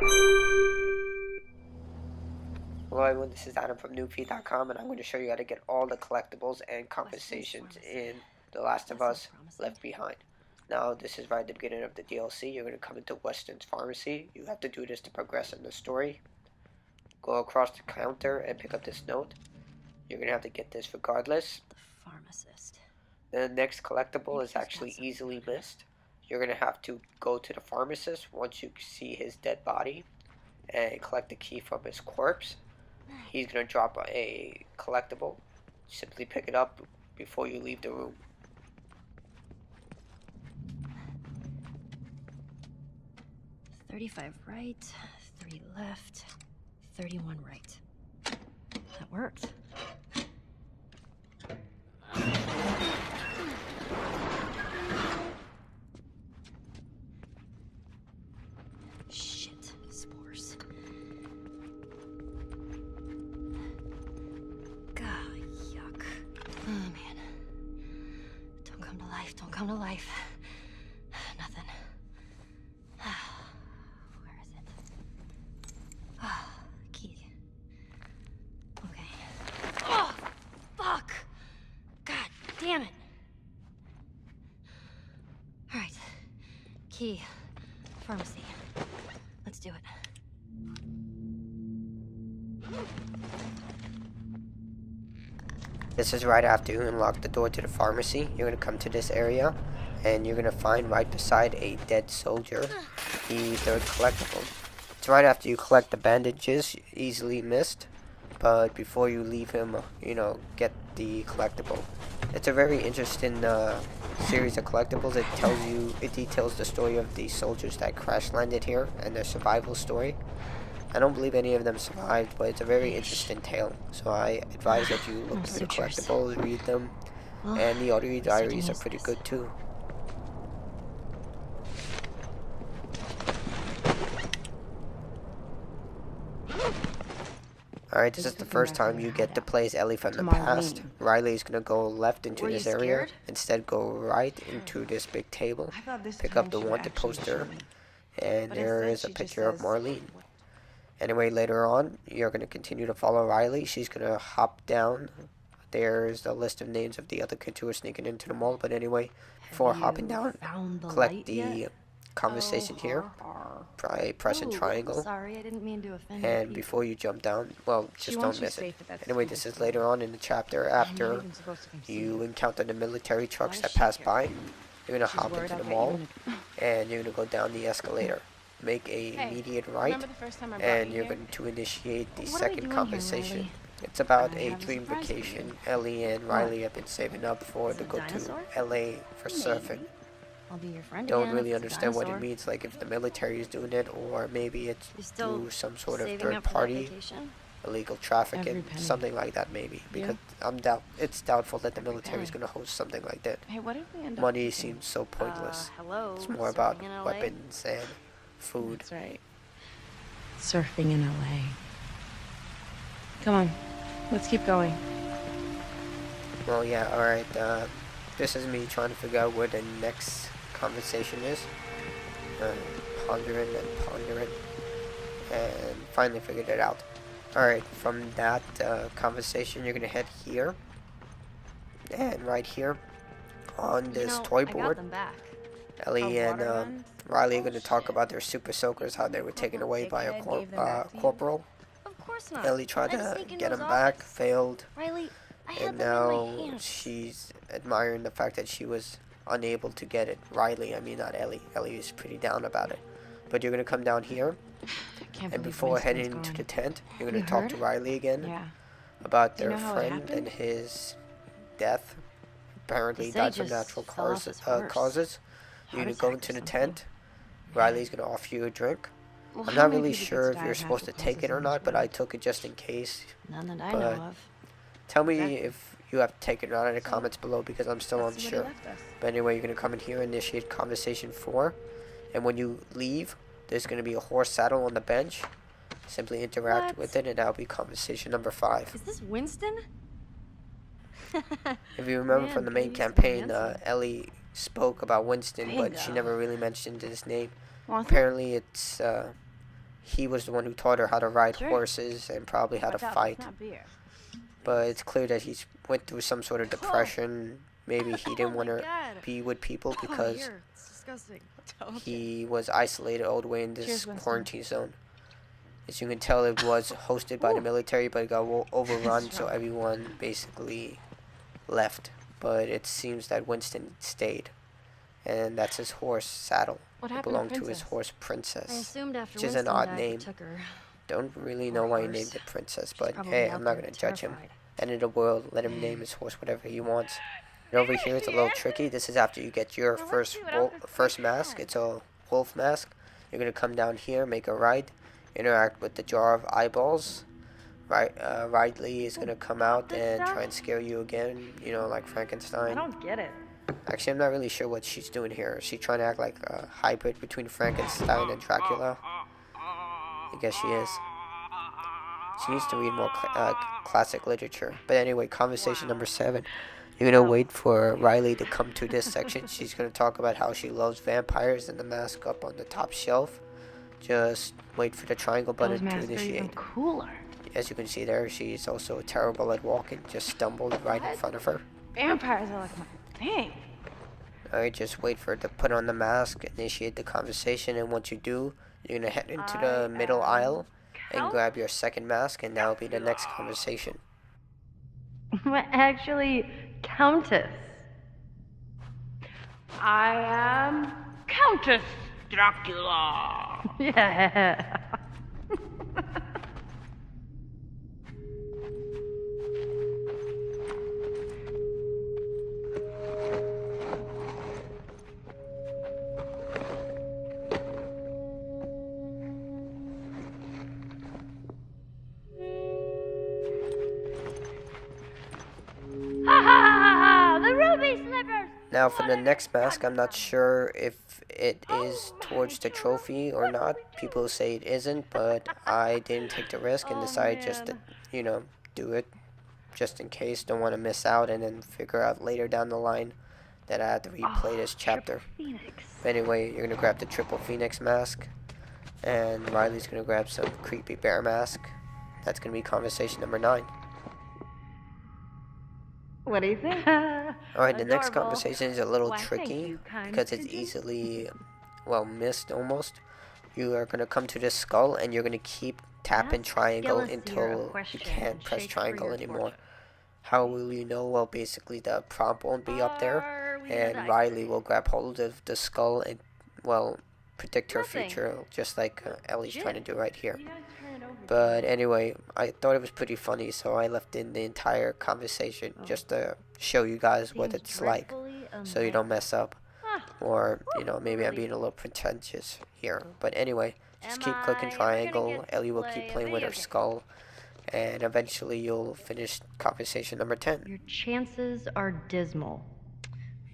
Hello everyone, this is Adam from NoobFeed.com, and I'm going to show you how to get all the collectibles and compensations in The Last of Us Left Behind. Now, this is right at the beginning of the DLC. You're going to come into Weston's Pharmacy. You have to do this to progress in the story. Go across the counter and pick up this note. You're going to have to get this regardless. The pharmacist. The next collectible is actually easily missed. You're going to have to go to the pharmacist once you see his dead body and collect the key from his corpse. He's going to drop a collectible. Simply pick it up before you leave the room. $35 right, 3 left, 31 right. That worked. Shit, spores. God, yuck. Oh, man. Don't come to life, don't come to life. Nothing. Where is it? Ah, key. Okay. Oh, fuck! God damn it! All right. Key. Pharmacy. Let's do it. This is right after you unlock the door to the pharmacy. You're going to come to this area, and you're going to find right beside a dead soldier the third collectible. It's right after you collect the bandages, easily missed, but before you leave him, get the collectible. It's a very interesting series of collectibles. It details the story of the soldiers that crash landed here and their survival story. I don't believe any of them survived, but it's a very interesting tale. So I advise that you look through the collectibles, read them, and the audio diaries are pretty good too. Alright, this is the first time you get to play as Ellie from the past. Riley's gonna go left into this area, instead go right into this big table, pick up the wanted poster, and there is a picture of Marlene. Anyway, later on, you're going to continue to follow Riley. She's going to hop down. There's a list of names of the other kids who are sneaking into the mall. But anyway, before hopping down, collect the conversation here by pressing triangle. Sorry, I didn't mean to offend and before you jump down, well, just don't miss it. Anyway, this is later on in the chapter after you encounter the military trucks that pass by. You're going to hop into the mall, and you're going to go down the escalator. Make a immediate right, and you're going to initiate the second compensation. It's about a dream vacation Ellie and Riley have been saving up for to go to LA for surfing. I'll be your friend. Don't really understand what it means, like if the military is doing it, or maybe it's through some sort of third party, illegal trafficking, something like that maybe, because it's doubtful that the military is going to host something like that. Money seems so pointless. It's more about weapons and food. That's right. Surfing in LA. Come on, let's keep going. Well, yeah, alright. This is me trying to figure out where the next conversation is. Pondering and pondering. And finally figured it out. Alright, from that conversation, you're going to head here. And right here on this toy board, Ellie and Riley are going to talk about their super soakers, how they were taken away by a corporal. Of course not. Ellie tried to get him back, failed, and now she's admiring the fact that she was unable to get it. Riley, I mean not Ellie. Ellie is pretty down about it. But you're going to come down here, and before heading into the tent, you're going to talk to Riley again about their friend and his death. Apparently died from natural causes. You're going to go into the tent. Riley's going to offer you a drink. I'm not really sure if you're supposed to take it or not, but I took it just in case. None that I know of. Tell me if you have to take it or not in the comments below, because I'm still unsure. But anyway, you're going to come in here, initiate conversation 4. And when you leave, there's going to be a horse saddle on the bench. Simply interact with it, and that'll be conversation number 5. Is this Winston? If you remember from the main campaign, Ellie spoke about Winston, but she never really mentioned his name. Apparently, it's he was the one who taught her how to ride Sure. horses and probably how to Watch out, fight. that's not beer. But it's clear that he went through some sort of depression. Maybe he didn't want to God. be with people Oh, because here. It's disgusting. Told you. he was isolated all the way in Cheers, this Winston. quarantine zone. As you can tell, it was hosted by the military, but it got overrun, so everyone basically left. But it seems that Winston stayed, and that's his horse, Saddle. What It happened to belonged to his Princess? horse, I Princess. assumed after Which is Winston an odd died, name. you took her. Don't really Poor know why he horse. named it Princess, She's but probably hey, out I'm not there going to judge him. terrified. End of the world, let him name his horse whatever he wants. And over here, it's a little tricky. This is after you get your first mask. It's a wolf mask. You're going to come down here, make a right, interact with the jar of eyeballs. Riley is going to come out and try and scare you again, you know, like I Frankenstein. don't get it. Actually, I'm not really sure what she's doing here. Is she trying to act like a hybrid between Frankenstein and Dracula? I guess she is. She needs to read more classic literature. But anyway, conversation number 7. You're going to wait for Riley to come to this section. She's going to talk about how she loves vampires and the mask up on the top shelf. Just wait for the triangle button to initiate. Cooler. As you can see there, she's also terrible at walking. Just stumbled right in front of her. Vampires are like my thing. Alright, just wait for it to put on the mask, initiate the conversation, and once you do, you're going to head into the middle aisle and grab your second mask, and that'll be the next conversation. Actually, Countess. I am Countess Dracula. Yeah. The ruby slippers. Now for the next mask, I'm not sure if it is towards the trophy or not. People say it isn't, but I didn't take the risk and decided just to, you know, do it just in case. Don't want to miss out and then figure out later down the line that I have to replay this chapter. But anyway, you're going to grab the Triple Phoenix mask, and Riley's going to grab some creepy bear mask. That's going to be conversation number 9. What do you think? Alright, the next Adorable. conversation is a little Why, thank tricky you, kind because it's pigeon. easily, well, missed almost. You are going to come to this skull and you're going to keep tapping triangle until you can't press triangle anymore. How will you know? Well, basically the prompt won't be up there, and Riley will grab hold of the skull and, well, predict her future, just like Ellie's trying to do right here. But anyway, I thought it was pretty funny, so I left in the entire conversation just to show you guys what it's like, so you don't mess up. Or, you know, maybe I'm being a little pretentious here. But anyway, just keep clicking triangle, Ellie will keep playing with her skull, and eventually you'll finish conversation number 10. Your chances are dismal.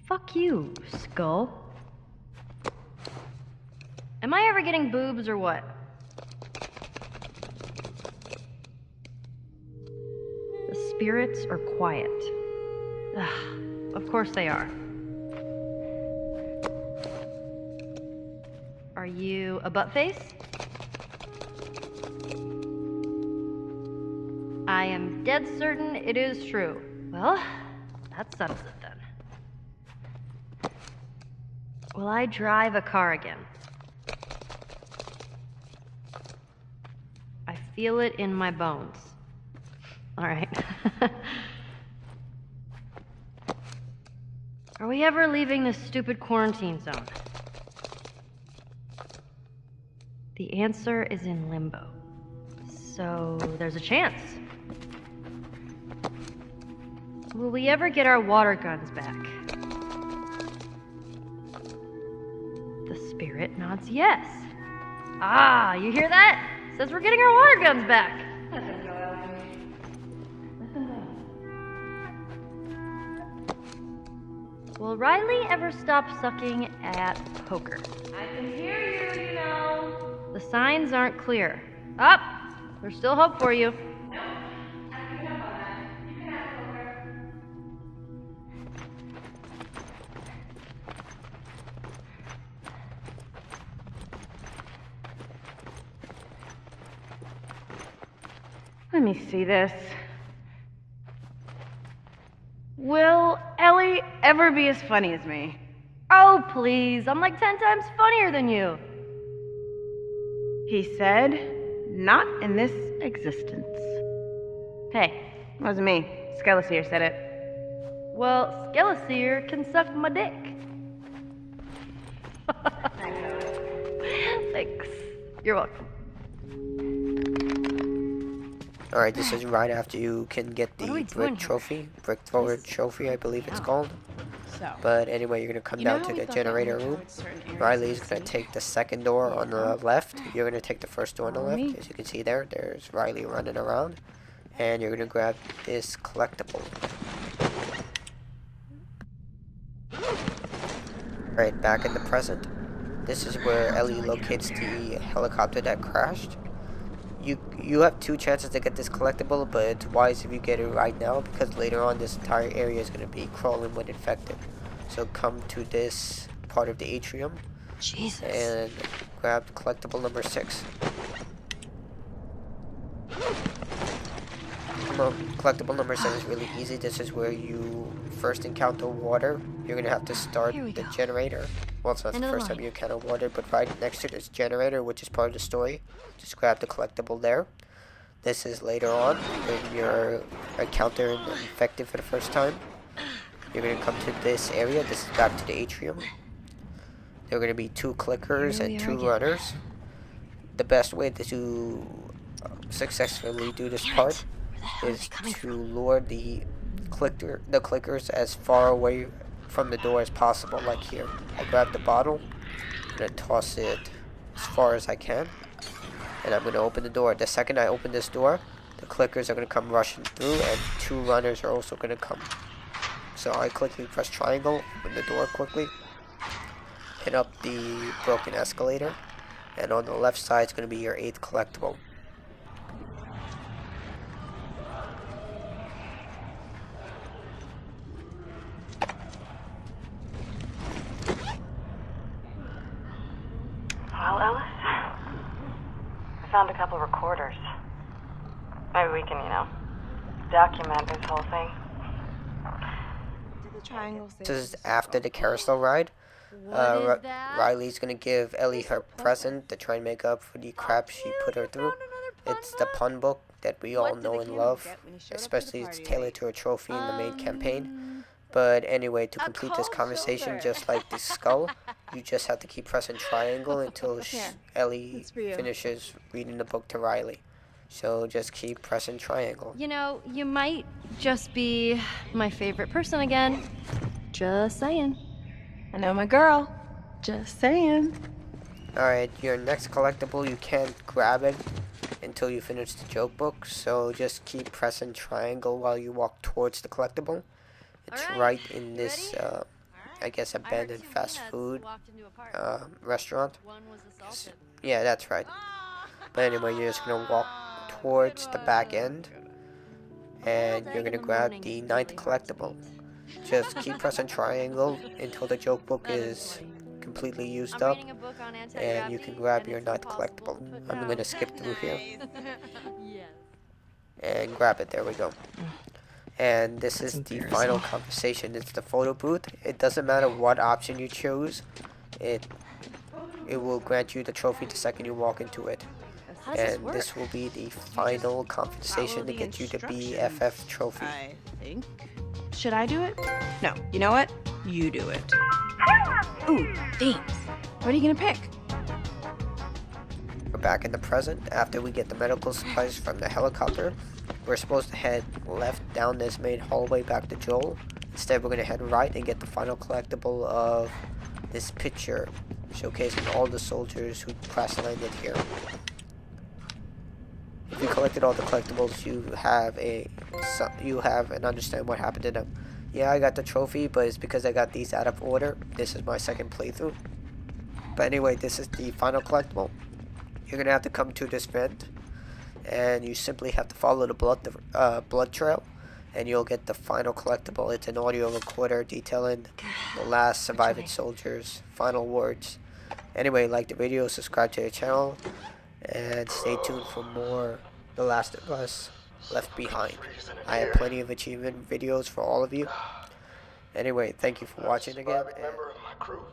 Fuck you, Skull. Am I ever getting boobs or what? The spirits are quiet. Ugh, of course they are. Are you a butt face? I am dead certain it is true. Well, that settles it then. Will I drive a car again? I feel it in my bones. All right. Are we ever leaving this stupid quarantine zone? The answer is in limbo. So there's a chance. Will we ever get our water guns back? The spirit nods yes. Ah, you hear that? Says we're getting our water guns back. Will Riley ever stop sucking at poker? I can hear you, you know. The signs aren't clear. Up! There's still hope for you. Let me see this. Will Ellie ever be as funny as me? Oh, please. I'm like 10 times funnier than you. He said, not in this existence. Hey, it wasn't me. Skeleseer said it. Well, Skeleseer can suck my dick. Thanks. You're welcome. Alright, this is right after you can get What are we the doing brick here? trophy. Brick forward trophy, I believe it's called. So, But anyway, you're going to come down to the generator room. Riley's going to take the second door on the left. You're going to take the first door on the Follow left. me. As you can see there, there's Riley running around. And you're going to grab this collectible. Right, back in the present. This is where Ellie locates the helicopter that crashed. You have two chances to get this collectible, but it's wise if you get it right now, because later on this entire area is going to be crawling with infected. So come to this part of the atrium Jesus. and grab collectible number 6. Collectible number 7 is really easy. This is where you first encounter water. You're going to have to start Here we the go. generator. Well, it's not the End of the first time line. you encounter water, but right next to this generator, which is part of the story, just grab the collectible there. This is later on when you're encountering an infected for the first time. You're going to come to this area. This is back to the atrium. There are going to be 2 clickers Here we and are 2 again. runners. The best way to successfully do this part is to lure the clickers as far away from the door as possible, like here. I grab the bottle, I'm going to toss it as far as I can, and I'm going to open the door. The second I open this door, the clickers are going to come rushing through, and 2 runners are also going to come. So I quickly press triangle, open the door quickly, hit up the broken escalator, and on the left side is going to be your 8th collectible. Well, Ellis, I found a couple recorders. Maybe we can, document this whole thing. did the triangle say This is after the carousel ride. What is that? Riley's gonna give Ellie her present to try and make up for the crap she put her through. It's the pun book that we all What did know the and camera love, get when he showed up to the especially it's party tailored late? to a trophy in the main campaign. But anyway, to complete this cold conversation, shoulder. just like the skull, you just have to keep pressing triangle until Here, Ellie that's for you. finishes reading the book to Riley. So just keep pressing triangle. You know, you might just be my favorite person again. Just saying. I know my girl. Just saying. Alright, your next collectible, you can't grab it until you finish the joke book, so just keep pressing triangle while you walk towards the collectible. It's Alright, right in you this, ready? I guess, I heard abandoned 2 fast peanuts food walked into a park. restaurant. One was assaulted. Yeah, that's right. But anyway, you're just gonna walk towards the back end, and you're gonna grab the 9th collectible. Just keep pressing triangle until the joke book is completely used I'm up, reading a book on and anti-gravity, you can grab and your it's 9th impossible collectible. to put I'm down. gonna skip through here Yes. and grab it. There we go. And this is the final conversation. It's the photo booth. It doesn't matter what option you choose. It will grant you the trophy the second you walk into it. How does this And work? this will be the final compensation to get you the BFF trophy. I think. Should I do it? No. You know what? You do it. Ooh, thanks. What are you gonna pick? We're back in the present. After we get the medical supplies from the helicopter, we're supposed to head left down this main hallway back to Joel. Instead, we're going to head right and get the final collectible of this picture showcasing all the soldiers who crash landed here. If you collected all the collectibles, you have and understand what happened to them. Yeah, I got the trophy, but it's because I got these out of order. This is my second playthrough. But anyway, this is the final collectible. You're gonna have to come to this vent, and you simply have to follow the blood trail, and you'll get the final collectible. It's an audio recorder detailing the last surviving soldiers' final words. Anyway, like the video, subscribe to the channel, and stay tuned for more The Last of Us left behind. I have plenty of achievement videos for all of you. Anyway, thank you for watching again. Member of my crew.